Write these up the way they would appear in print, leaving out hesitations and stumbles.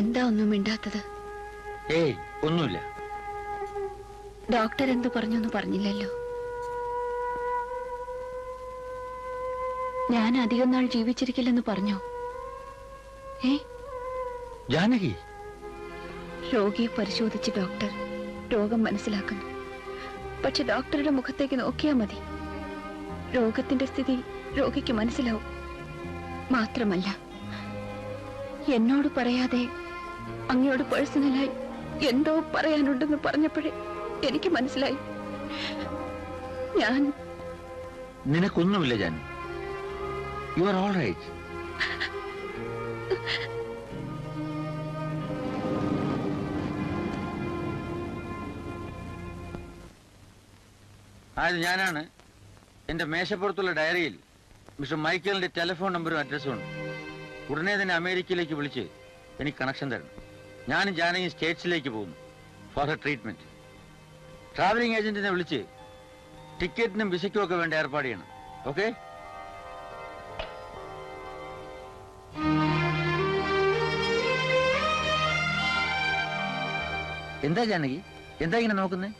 എന്താ ഒന്നും മിണ്ടാത്തത്? ഏയ് ഒന്നുമില്ല. ഡോക്ടർ എന്തു പറഞ്ഞൊന്നും പറഞ്ഞില്ലല്ലോ. ഞാൻ അധികം നാൾ ജീവിച്ചിരിക്കില്ലെന്ന് പറഞ്ഞോ? ജാനകി, രോഗിയെ പരിശോധിച്ച് ഡോക്ടർ രോഗം മനസ്സിലാക്കുന്നു. പക്ഷെ ഡോക്ടറുടെ മുഖത്തേക്ക് നോക്കിയാൽ മതി, രോഗത്തിന്റെ സ്ഥിതി രോഗിക്ക് മനസ്സിലാവും. മാത്രമല്ല, എന്നോട് പറയാതെ അങ്ങയോട് പേഴ്സണലായി എന്തോ പറയാനുണ്ടെന്ന് പറഞ്ഞപ്പോഴേ എനിക്ക് മനസ്സിലായി. നിനക്കൊന്നുമില്ല ജാൻ. You are all right. അത് ഞാനാണ്. എന്റെ മേശപ്പുറത്തുള്ള ഡയറിയിൽ മിസ്റ്റർ മൈക്കലിന്റെ ടെലിഫോൺ നമ്പറും അഡ്രസ്സും ഉണ്ട്. ഉടനെ തന്നെ അമേരിക്കയിലേക്ക് വിളിച്ച് എനിക്ക് കണക്ഷൻ തരണം. ഞാനും ജാനകി സ്റ്റേറ്റ്സിലേക്ക് പോകുന്നു ഫോർ ഹർ ട്രീറ്റ്മെന്റ്. ട്രാവലിംഗ് ഏജന്റിനെ വിളിച്ച് ടിക്കറ്റിനും വിസയ്ക്കും ഒക്കെ വേണ്ട ഏർപ്പാട് ചെയ്യണം. ഓക്കെ? എന്താ ജാനകി, എന്താ ഇങ്ങനെ നോക്കുന്നേ?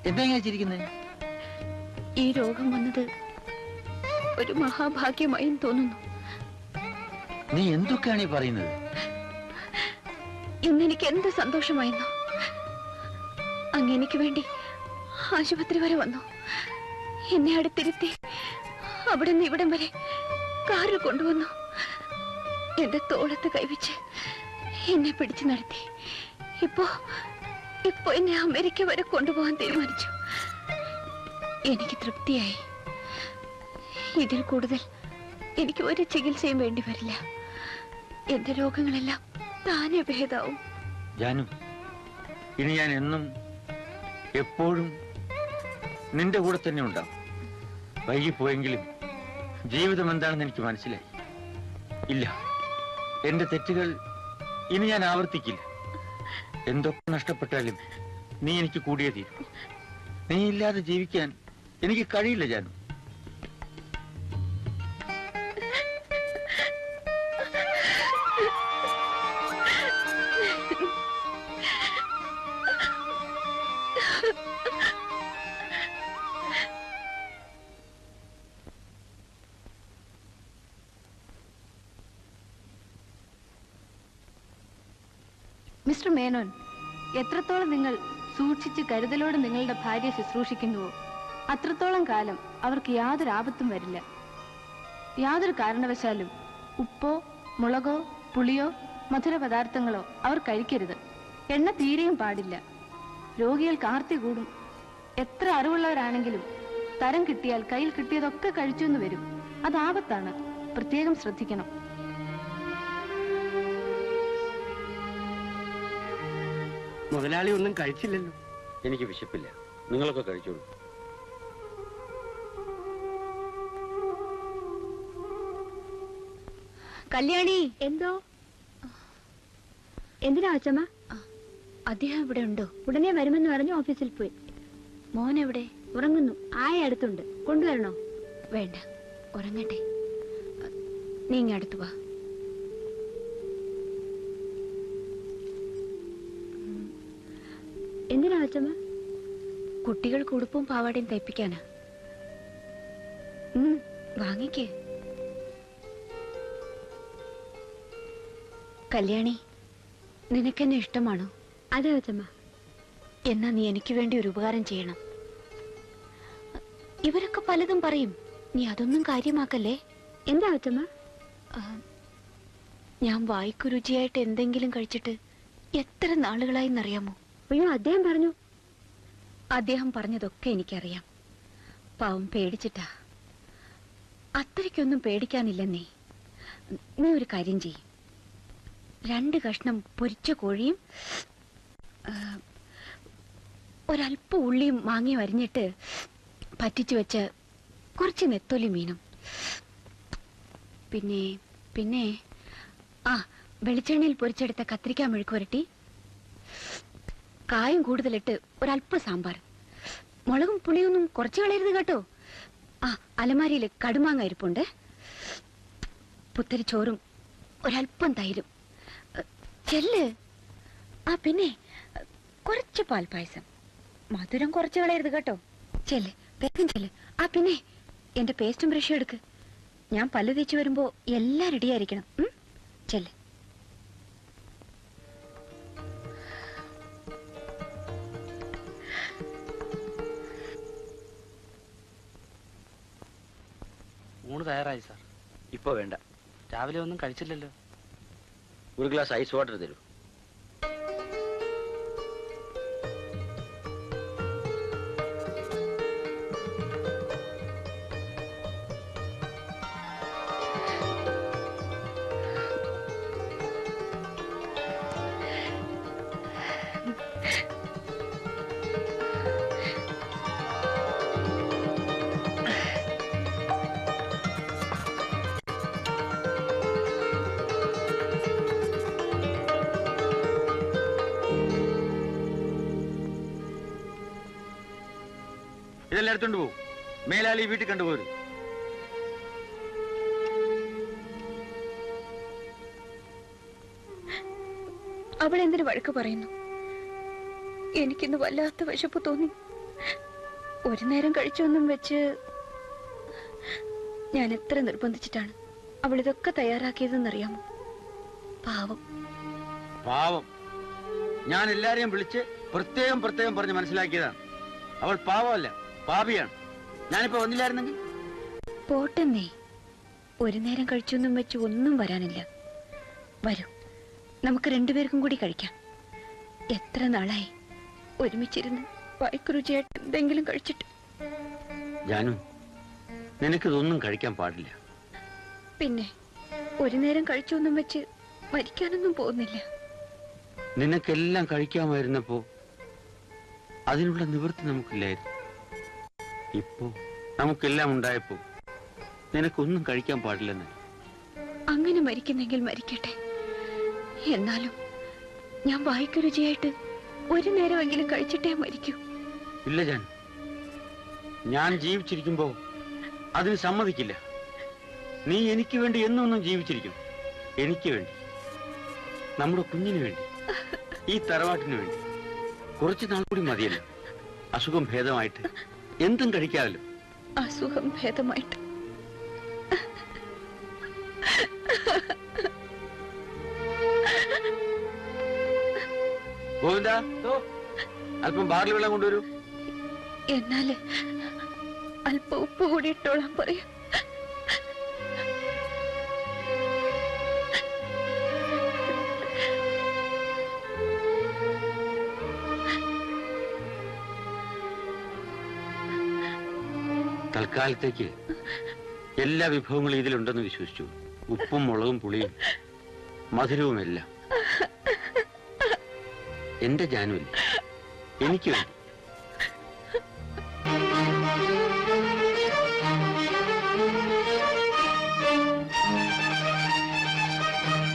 എന്താ ഇങ്ങനെ ചിരിക്കുന്നേ? ഈ രോഗം വന്നത് ഒരു മഹാഭാഗ്യമായും തോന്നുന്നു. നീ എന്തൊക്കെയാണ് ഈ പറയുന്നത്? ഇന്നെനിക്ക് എന്ത് സന്തോഷമായിരുന്നു. അങ്ങെനിക്ക് വേണ്ടി ആശുപത്രി വരെ വന്നു, എന്നെ അടുത്തിരുത്തി അവിടെ നിന്ന് ഇവിടം വരെ കാറിൽ കൊണ്ടുവന്നു, എന്റെ തോളത്ത് കൈവച്ച് എന്നെ പിടിച്ചു നടത്തി. ഇപ്പോ എന്നെ അമേരിക്ക വരെ കൊണ്ടുപോകാൻ തീരുമാനിച്ചു. എനിക്ക് തൃപ്തിയായി. ഇതിൽ കൂടുതൽ എനിക്ക് ഒരു ചികിത്സയും വേണ്ടി വരില്ല. എന്റെ രോഗങ്ങളെല്ലാം താനെ ഭേദാവും. ജാനു, ഇനി ഞാൻ എന്നും എപ്പോഴും നിന്റെ കൂടെ തന്നെ ഉണ്ടാവും. വൈകിപ്പോയെങ്കിലും ജീവിതം എന്താണെന്ന് എനിക്ക് മനസ്സിലായി. ഇല്ല, എന്റെ തെറ്റുകൾ ഇനി ഞാൻ ആവർത്തിക്കില്ല. എന്തൊക്കെ നഷ്ടപ്പെട്ടാലും നീ എനിക്ക് കൂടിയേ തീരും. നീ ഇല്ലാതെ ജീവിക്കാൻ എനിക്ക് കഴിയില്ല ജാനു. മിസ്റ്റർ മേനോൻ, എത്രത്തോളം നിങ്ങൾ സൂക്ഷിച്ച് കരുതലോടെ നിങ്ങളുടെ ഭാര്യയെ ശുശ്രൂഷിക്കുന്നുവോ അത്രത്തോളം കാലം അവർക്ക് യാതൊരു ആപത്തും വരില്ല. യാതൊരു കാരണവശാലും ഉപ്പോ മുളകോ പുളിയോ മധുര പദാർത്ഥങ്ങളോ അവർ കഴിക്കരുത്. എണ്ണ തീരെയും പാടില്ല. രോഗികൾക്ക് ആർത്തി കൂടും. എത്ര അറിവുള്ളവരാണെങ്കിലും തരം കിട്ടിയാൽ കയ്യിൽ കിട്ടിയതൊക്കെ കഴിച്ചു എന്ന് വരും. അത് ആപത്താണ്. പ്രത്യേകം ശ്രദ്ധിക്കണം. മുതലാളി ഒന്നും കഴിച്ചില്ലല്ലോ. എനിക്ക് വിശപ്പില്ല, നിങ്ങളൊക്കെ കഴിച്ചോളൂ. കല്യാണി. എന്തോ? എന്തിനാ അച്ഛമ്മ? അദ്ദേഹം ഇവിടെ ഉണ്ടോ? ഉടനെ വരുമെന്ന് പറഞ്ഞ് ഓഫീസിൽ പോയി. മോൻ എവിടെ? ഉറങ്ങുന്നു. ആയ അടുത്തുണ്ട്. കൊണ്ടുവരണോ? വേണ്ട, ഉറങ്ങട്ടെ. നീ ഇങ്ങടുത്ത് വാ. എന്തിനാ അച്ഛമ്മ? കുട്ടികൾക്ക് ഉടുപ്പും പാവാടയും തയ്പ്പിക്കാനാ. വാങ്ങിക്കേ. കല്യാണി, നിനക്കെന്നെ ഇഷ്ടമാണോ? അതെ അച്ഛമ്മ. എന്നാ നീ എനിക്ക് വേണ്ടി ഒരു ഉപകാരം ചെയ്യണം. ഇവരൊക്കെ പലതും പറയും, നീ അതൊന്നും കാര്യമാക്കല്ലേ. എന്താ അച്ഛമ്മ? ഞാൻ വായിക്കു രുചിയായിട്ട് എന്തെങ്കിലും കഴിച്ചിട്ട് എത്ര നാളുകളായിന്നറിയാമോ? അയ്യോ, അദ്ദേഹം പറഞ്ഞു. അദ്ദേഹം പറഞ്ഞതൊക്കെ എനിക്കറിയാം. പാവം പേടിച്ചിട്ടാ. അത്രയ്ക്കൊന്നും പേടിക്കാനില്ലെന്നേ. നീ ഒരു കാര്യം ചെയ്യും, 2 കഷ്ണം പൊരിച്ച കോഴിയും ഒരല്പ ഉള്ളിയും മാങ്ങി അരിഞ്ഞിട്ട് പറ്റിച്ചു വെച്ച് കുറച്ച് നെത്തോലി മീനും, പിന്നെ വെളിച്ചെണ്ണയിൽ പൊരിച്ചെടുത്ത കത്തിരിക്ക മെഴുക്ക് പുരട്ടി, കായും കൂടുതലിട്ട് ഒരല്പ സാമ്പാർ. മുളകും പുളിയൊന്നും കുറച്ച് കളയരുത് കേട്ടോ. അലമാരിയിൽ കടുമാങ്ങ ഇരിപ്പുണ്ട്. പുത്തരി ചോറും ഒരല്പം തൈരും. ചെല്ല്. ആ പിന്നെ കുറച്ച് പാൽപ്പായസം. മധുരം കുറച്ച് കളയരുത് കേട്ടോ. ചെല്ല്, വേഗം ചെല്ല്. ആ പിന്നെ എന്റെ പേസ്റ്റും ബ്രഷും എടുക്ക്. ഞാൻ പല്ല് തേച്ച് വരുമ്പോ എല്ലാം റെഡി ആയിരിക്കണം. ചെല്ല്. ഊണ് തയ്യാറായി സാർ. ഇപ്പൊ വേണ്ട. രാവിലെ ഒന്നും കഴിച്ചില്ലല്ലോ. ഒരു ഗ്ലാസ് ഐസ് വാട്ടർ തരൂ. ഇതെല്ലാം എടുത്തോണ്ട് പോകും. മേലാളി വീട്ടിൽ കണ്ടുപോരും. അവൾ എന്തിനു വഴക്ക് പറയുന്നു? എനിക്കിന്ന് വല്ലാത്ത വിശപ്പ് തോന്നി. ഒരു നേരം കഴിച്ചൊന്നും വെച്ച് ഞാൻ എത്ര നിർബന്ധിച്ചിട്ടാണ് അവൾ ഇതൊക്കെ തയ്യാറാക്കിയതെന്നറിയാമോ? പാവം. പാവം. ഞാൻ എല്ലാരെയും വിളിച്ച് പ്രത്യേകം പറഞ്ഞ് മനസ്സിലാക്കിയതാണ്. അവൾ പാവമല്ല, പാപിയാണ്. ഞാനിപ്പോ വന്നില്ലായിരുന്നെങ്കിൽ. പോട്ടെന്നേ. ഒരു നേരം കഴിച്ചൊന്നും വെച്ച് ഒന്നും വരാനില്ല. വരൂ, നമുക്ക് രണ്ടുപേർക്കും കൂടി കഴിക്കാം. എത്ര നാളായി ഒരുമിച്ചിരുന്ന് വായ്ക്കുരുചിയായിട്ട് എന്തെങ്കിലും കഴിച്ചിട്ട്. ജാനു, നിനക്കിതൊന്നും കഴിക്കാൻ പാടില്ല. പിന്നെ ഒരു നേരം കഴിച്ചൊന്നും വെച്ച് മരിക്കാനൊന്നും പോകുന്നില്ല. നിനക്കെല്ലാം കഴിക്കാമായിരുന്നപ്പോ അതിനുള്ള നിവൃത്തി നമുക്കില്ലായിരുന്നു. ഇപ്പോ നമുക്കെല്ലാം ഉണ്ടായപ്പോ നിനക്കൊന്നും കഴിക്കാൻ പാടില്ലെന്ന്. അങ്ങനെ മരിക്കുന്നെങ്കിൽ മരിക്കട്ടെ. എന്നാലും ഞാൻ വായ്ക്കുരുചിയായിട്ട് ഒരു നേരമെങ്കിലും കഴിച്ചിട്ടേ മരിക്കൂ. ഇല്ല ജാനു, ഞാൻ ജീവിച്ചിരിക്കുമ്പോ അതിന് സമ്മതിക്കില്ല. നീ എനിക്ക് വേണ്ടി എന്നൊന്നും ജീവിച്ചിരിക്കണം. എനിക്ക് വേണ്ടി, നമ്മുടെ കുഞ്ഞിന് വേണ്ടി, ഈ തറവാട്ടിന് വേണ്ടി. കുറച്ചു നാൾ കൂടി മതിയല്ലോ. അസുഖം ഭേദമായിട്ട് എന്തും കഴിക്കാമല്ലോ. അസുഖം ഭേദമായിട്ട് ഗോവിന്ദ, അല്പം ബാർലി വെള്ളം കൊണ്ടുവരൂ. എന്നാല് അല്പ ഉപ്പ് കൂടി ഇട്ടോളാൻ പറയാം. തൽക്കാലത്തേക്ക് എല്ലാ വിഭവങ്ങളും ഇതിലുണ്ടെന്ന് വിശ്വസിച്ചു. ഉപ്പും മുളകും പുളിയും മധുരവും എല്ലാം. എന്റെ ജാനുവില്ല, എനിക്ക് വേണ്ടി.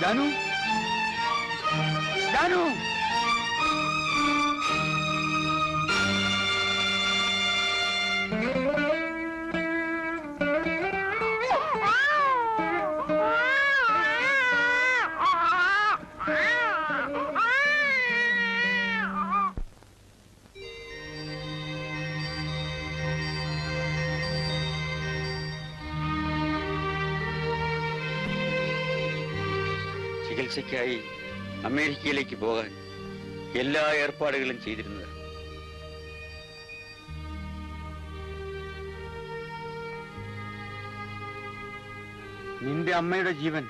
ജാനു, ജാനു, ചികിത്സയ്ക്കായി അമേരിക്കയിലേക്ക് പോകാൻ എല്ലാ ഏർപ്പാടുകളും ചെയ്തിരുന്നത്. നിന്റെ അമ്മയുടെ ജീവൻ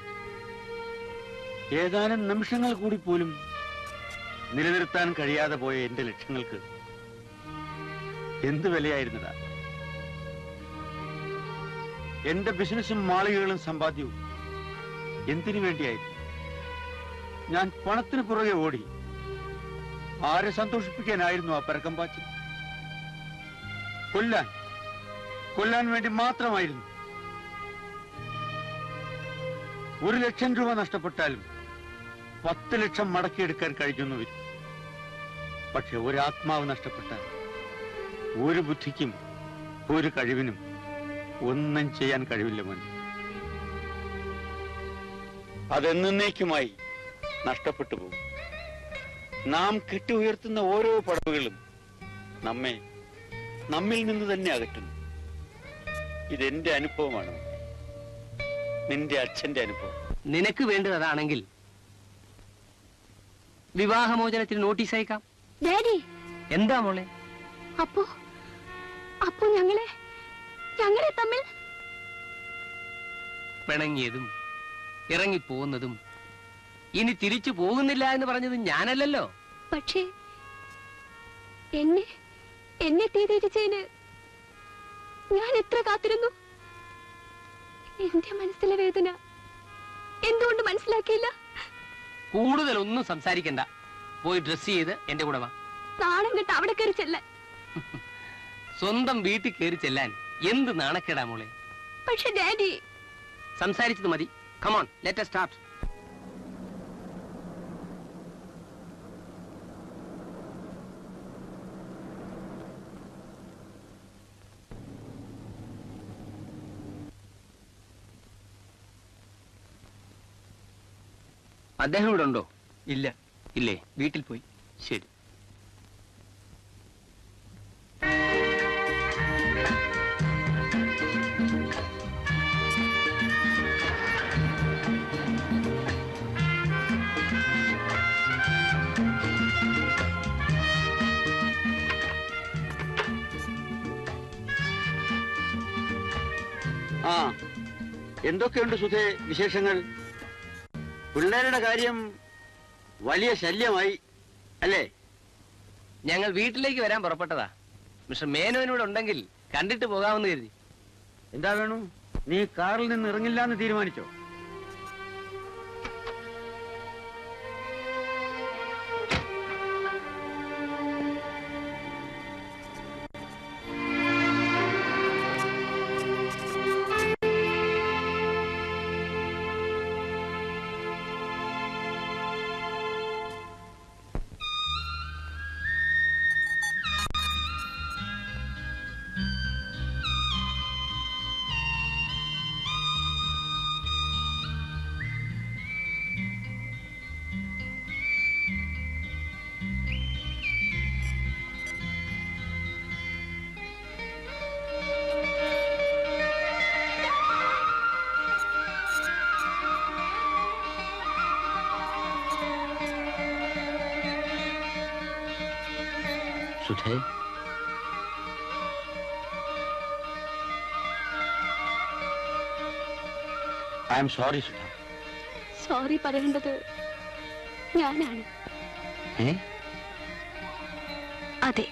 ഏതാനും നിമിഷങ്ങൾ കൂടി പോലും നിലനിർത്താൻ കഴിയാതെ പോയ എന്റെ ലക്ഷ്യങ്ങൾക്ക് എന്ത് വിലയായിരുന്നതാ? എന്റെ ബിസിനസ്സും മാളികകളും സമ്പാദ്യവും എന്തിനു വേണ്ടിയായിരുന്നു? ഞാൻ പണത്തിന് പുറകെ ഓടി. ആരെ സന്തോഷിപ്പിക്കാനായിരുന്നു ആ പരക്കം പാച്ചിൽ? കൊല്ലാൻ വേണ്ടി മാത്രമായിരുന്നു. 1,00,000 രൂപ നഷ്ടപ്പെട്ടാലും 10 ലക്ഷം മടക്കിയെടുക്കാൻ കഴിഞ്ഞെന്ന് വരും. പക്ഷെ ഒരാത്മാവ് നഷ്ടപ്പെട്ടാൽ ഒരു ബുദ്ധിക്കും ഒരു കഴിവിനും ഒന്നും ചെയ്യാൻ കഴിവില്ല മോനെ. അതെന്നേക്കുമായി നഷ്ടപ്പെട്ടു പോകും. നാം കെട്ടി ഉയർത്തുന്ന ഓരോ പടവുകളും നമ്മിൽ നിന്ന് തന്നെ അകറ്റുന്നു. ഇതെന്റെ അനുഭവമാണ്, നിന്റെ അച്ഛന്റെ അനുഭവം. നിനക്ക് വേണ്ടത് അതാണെങ്കിൽ വിവാഹമോചനത്തിന് നോട്ടീസ് അയക്കാം. ഡാഡി, എന്താ മോളെ? അപ്പോ ഞങ്ങളെ തമ്മിൽ പിണങ്ങിയതും ഇറങ്ങിപ്പോകുന്നതും ഇനി തിരിച്ചു പോകുന്നില്ല എന്ന് പറഞ്ഞത് ഞാനല്ലല്ലോ. പക്ഷേ എന്നെ തീരുമാനിച്ചതിന് ഞാൻ എത്ര കാത്തിരുന്നു. എന്റെ മനസ്സിലെ വേദന എന്തുകൊണ്ട് മനസ്സിലാക്കിയില്ല? കൂടുതലൊന്നും സംസാരിക്കണ്ട. പോയി ഡ്രസ് ചെയ്ത് എന്റെ കൂടെ വാ. നാണം കെട്ട് അവിടെ കയറി ചെല്ലാൻ. സ്വന്തം വീട്ടിൽ കയറി ചെല്ലാൻ എന്ത് നാണക്കേടാ മോളെ. പക്ഷെ ഡാഡി, സംസാരിച്ചത് മതി. Come on, let us start. അദ്ദേഹം ഇവിടെ ഉണ്ടോ? ഇല്ല, ഇല്ലേ? വീട്ടിൽ പോയി. ശരി. ആ, എന്തൊക്കെയുണ്ട് സുധേ വിശേഷങ്ങൾ? പിള്ളേരുടെ കാര്യം വലിയ ശല്യമായി അല്ലേ? ഞങ്ങൾ വീട്ടിലേക്ക് വരാൻ പുറപ്പെട്ടതാ. മിസ്റ്റർ മേനോനിവിടെ ഉണ്ടെങ്കിൽ കണ്ടിട്ട് പോകാമെന്ന് കരുതി. എന്താ വേണു, നീ കാറിൽ നിന്ന് ഇറങ്ങില്ല എന്ന് തീരുമാനിച്ചോ? സുധേ, I am sorry Sudha. Sorry പറയേണ്ടത് ഞാനാണ്. ഏ? അതെ,